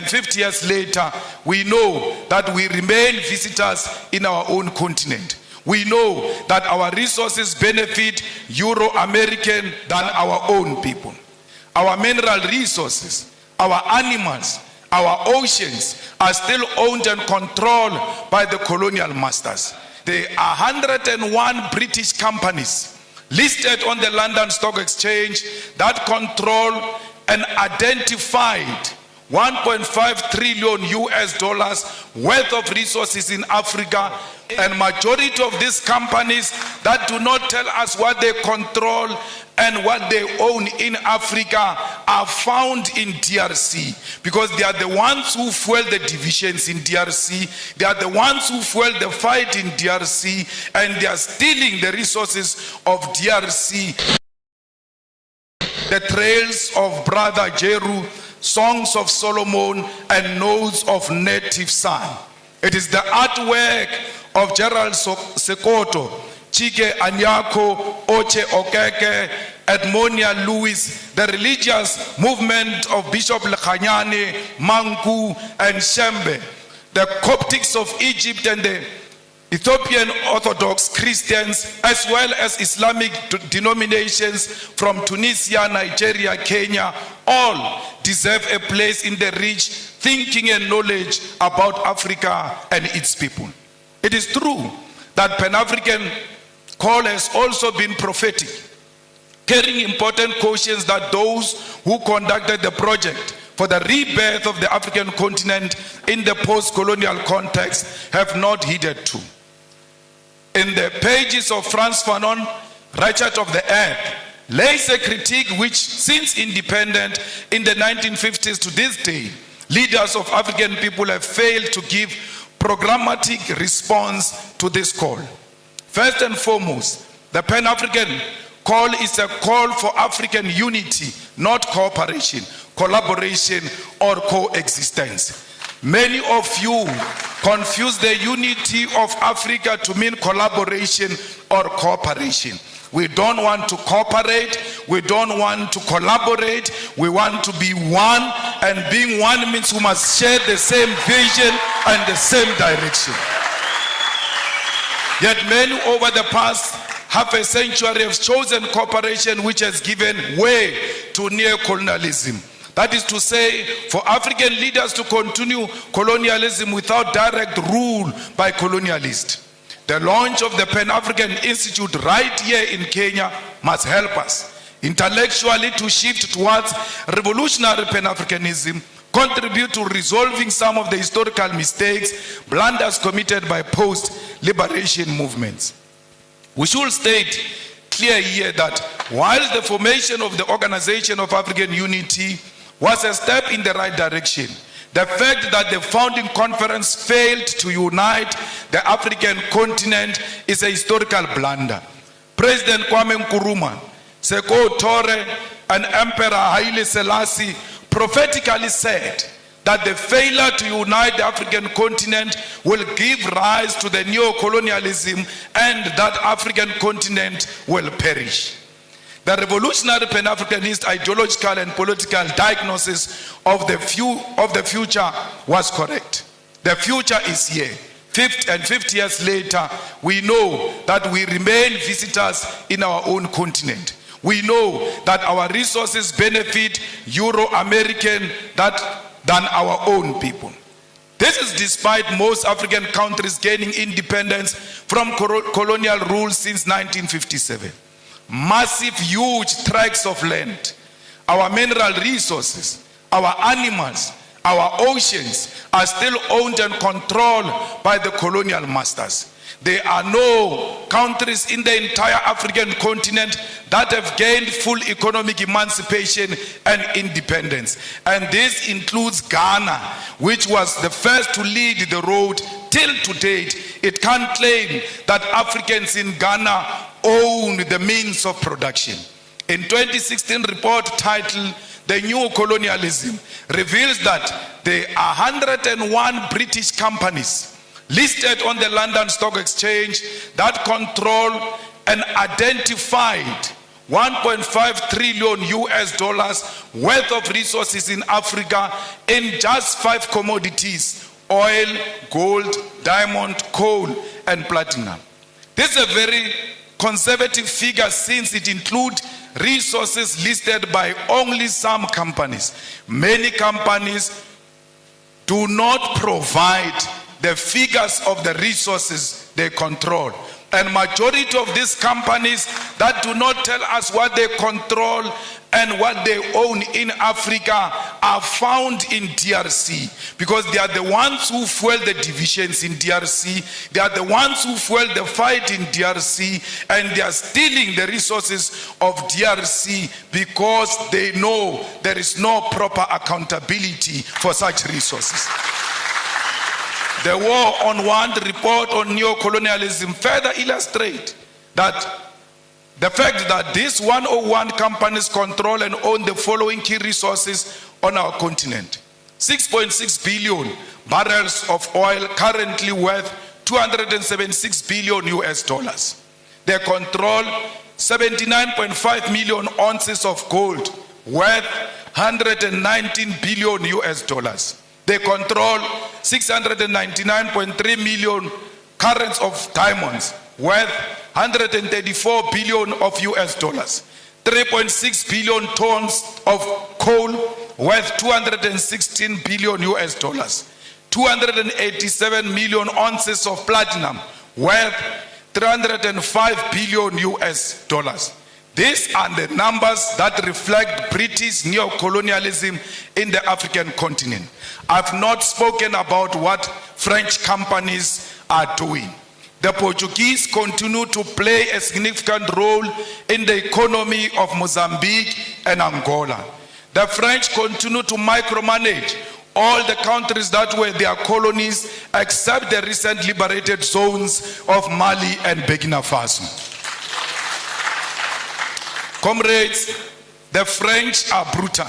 50 years later, we know that we remain visitors in our own continent. We know that our resources benefit Euro-American than our own people. Our mineral resources, our animals, our oceans are still owned and controlled by the colonial masters. There are 101 British companies listed on the London Stock Exchange that control an identified $1.5 trillion worth of resources in Africa, and majority of these companies that do not tell us what they control and what they own in Africa are found in DRC, because they are the ones who fuel the divisions in DRC, they are the ones who fuel the fight in DRC, and they are stealing the resources of DRC. The trails of Brother Jeru, Songs of Solomon, and Notes of Native Son. It is the artwork of Gerald Sekoto, Chike Anyako, Oche Okeke, Edmonia Lewis, the religious movement of Bishop Lekhanyane, Manku, and Shembe, the Coptics of Egypt, and the Ethiopian Orthodox Christians, as well as Islamic denominations from Tunisia, Nigeria, Kenya, all deserve a place in the rich thinking and knowledge about Africa and its people. It is true that Pan-African call has also been prophetic, carrying important cautions that those who conducted the project for the rebirth of the African continent in the post-colonial context have not heeded to. In the pages of Frantz Fanon, Ratchet of the Earth, lays a critique which, since independence in the 1950s to this day, leaders of African people have failed to give programmatic response to this call. First and foremost, the Pan-African call is a call for African unity, not cooperation, collaboration, or coexistence. Many of you confuse the unity of Africa to mean collaboration or cooperation. We don't want to cooperate, we don't want to collaborate, we want to be one, and being one means we must share the same vision and the same direction. Yet many over the past half a century have chosen cooperation, which has given way to neo-colonialism. That is to say, for African leaders to continue colonialism without direct rule by colonialists. The launch of the Pan-African Institute right here in Kenya must help us intellectually to shift towards revolutionary Pan-Africanism, contribute to resolving some of the historical mistakes, blunders committed by post-liberation movements. We should state clear here that while the formation of the Organization of African Unity was a step in the right direction, the fact that the founding conference failed to unite the African continent is a historical blunder. President Kwame Nkrumah, Seko Tore, and Emperor Haile Selassie prophetically said that the failure to unite the African continent will give rise to the neo-colonialism and that African continent will perish. The revolutionary Pan-Africanist ideological and political diagnosis of the future was correct. The future is here. 50 years later, we know that we remain visitors in our own continent. We know that our resources benefit Euro-American than our own people. This is despite most African countries gaining independence from colonial rule since 1957. Massive, huge tracts of land, our mineral resources, our animals, our oceans are still owned and controlled by the colonial masters. There are no countries in the entire African continent that have gained full economic emancipation and independence. And this includes Ghana, which was the first to lead the road. Till to date, it can't claim that Africans in Ghana own the means of production. In 2016 report titled The New Colonialism reveals that there are 101 British companies listed on the London Stock Exchange that control an identified 1.5 trillion US dollars worth of resources in Africa in just 5 commodities: oil, gold, diamond, coal, and platinum. This is a very conservative figure since it includes resources listed by only some companies. Many companies do not provide the figures of the resources they control. And majority of these companies that do not tell us what they control and what they own in Africa are found in DRC, because they are the ones who fuel the divisions in DRC. They are the ones who fuel the fight in DRC, and they are stealing the resources of DRC because they know there is no proper accountability for such resources. The War on Want report on neocolonialism further illustrates that the fact that these 101 companies control and own the following key resources on our continent: 6.6 billion barrels of oil, currently worth 276 billion US dollars. They control 79.5 million ounces of gold, worth 119 billion US dollars. They control 699.3 million carats of diamonds, worth 134 billion of US dollars. 3.6 billion tons of coal, worth 216 billion US dollars. 287 million ounces of platinum, worth 305 billion US dollars. These are the numbers that reflect British neocolonialism in the African continent. I've not spoken about what French companies are doing. The Portuguese continue to play a significant role in the economy of Mozambique and Angola. The French continue to micromanage all the countries that were their colonies, except the recent liberated zones of Mali and Burkina Faso. Comrades, the French are brutal,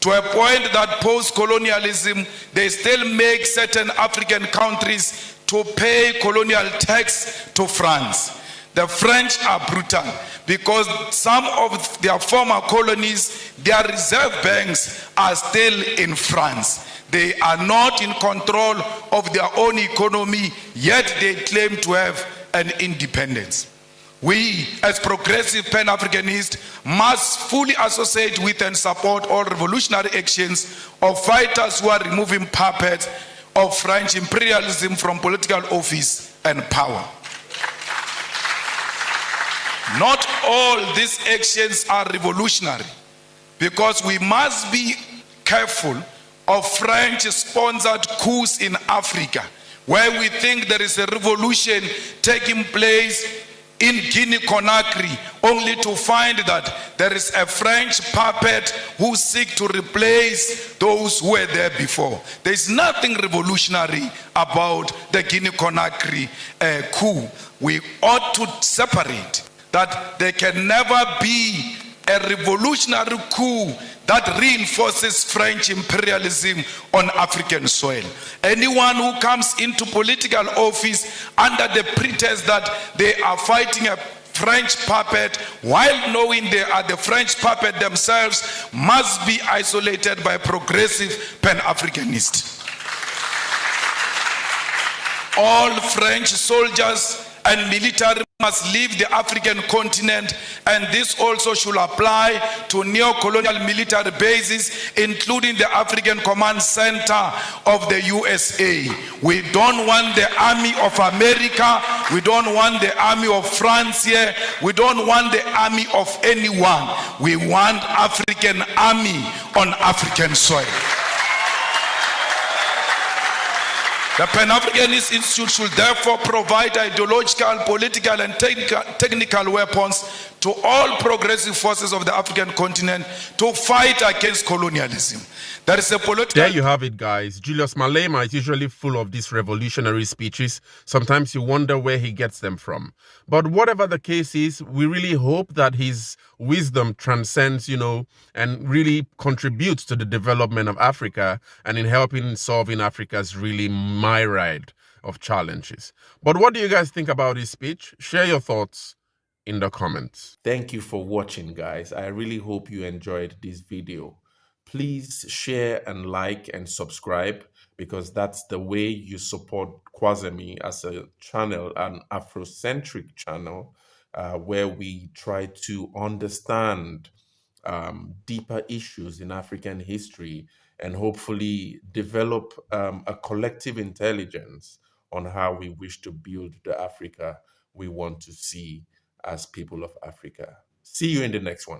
to a point that post-colonialism, they still make certain African countries to pay colonial tax to France. The French are brutal because some of their former colonies, their reserve banks are still in France. They are not in control of their own economy, yet they claim to have an independence. We, as progressive Pan-Africanists, must fully associate with and support all revolutionary actions of fighters who are removing puppets of French imperialism from political office and power. Not all these actions are revolutionary, because we must be careful of French-sponsored coups in Africa, where we think there is a revolution taking place in Guinea-Conakry, only to find that there is a French puppet who seeks to replace those who were there before. There is nothing revolutionary about the Guinea-Conakry coup. We ought to separate that there can never be a revolutionary coup that reinforces French imperialism on African soil. Anyone who comes into political office under the pretext that they are fighting a French puppet, while knowing they are the French puppet themselves, must be isolated by progressive Pan-Africanists. All French soldiers and military must leave the African continent, and this also should apply to neo-colonial military bases, including the African Command Center of the USA. We don't want the army of America, we don't want the army of France here, we don't want the army of anyone. We want African army on African soil. The Pan-Africanist Institute should therefore provide ideological, political, and technical weapons to all progressive forces of the African continent to fight against colonialism. There is a political... There you have it, guys. Julius Malema is usually full of these revolutionary speeches. Sometimes you wonder where he gets them from. But whatever the case is, we really hope that his wisdom transcends, and really contributes to the development of Africa and in helping solving Africa's really myriad of challenges. But what do you guys think about his speech? Share your thoughts in the comments. Thank you for watching, guys. I really hope you enjoyed this video. Please share and like and subscribe, because that's the way you support Kwazemi as a channel, an Afrocentric channel, where we try to understand deeper issues in African history and hopefully develop a collective intelligence on how we wish to build the Africa we want to see as people of Africa. See you in the next one.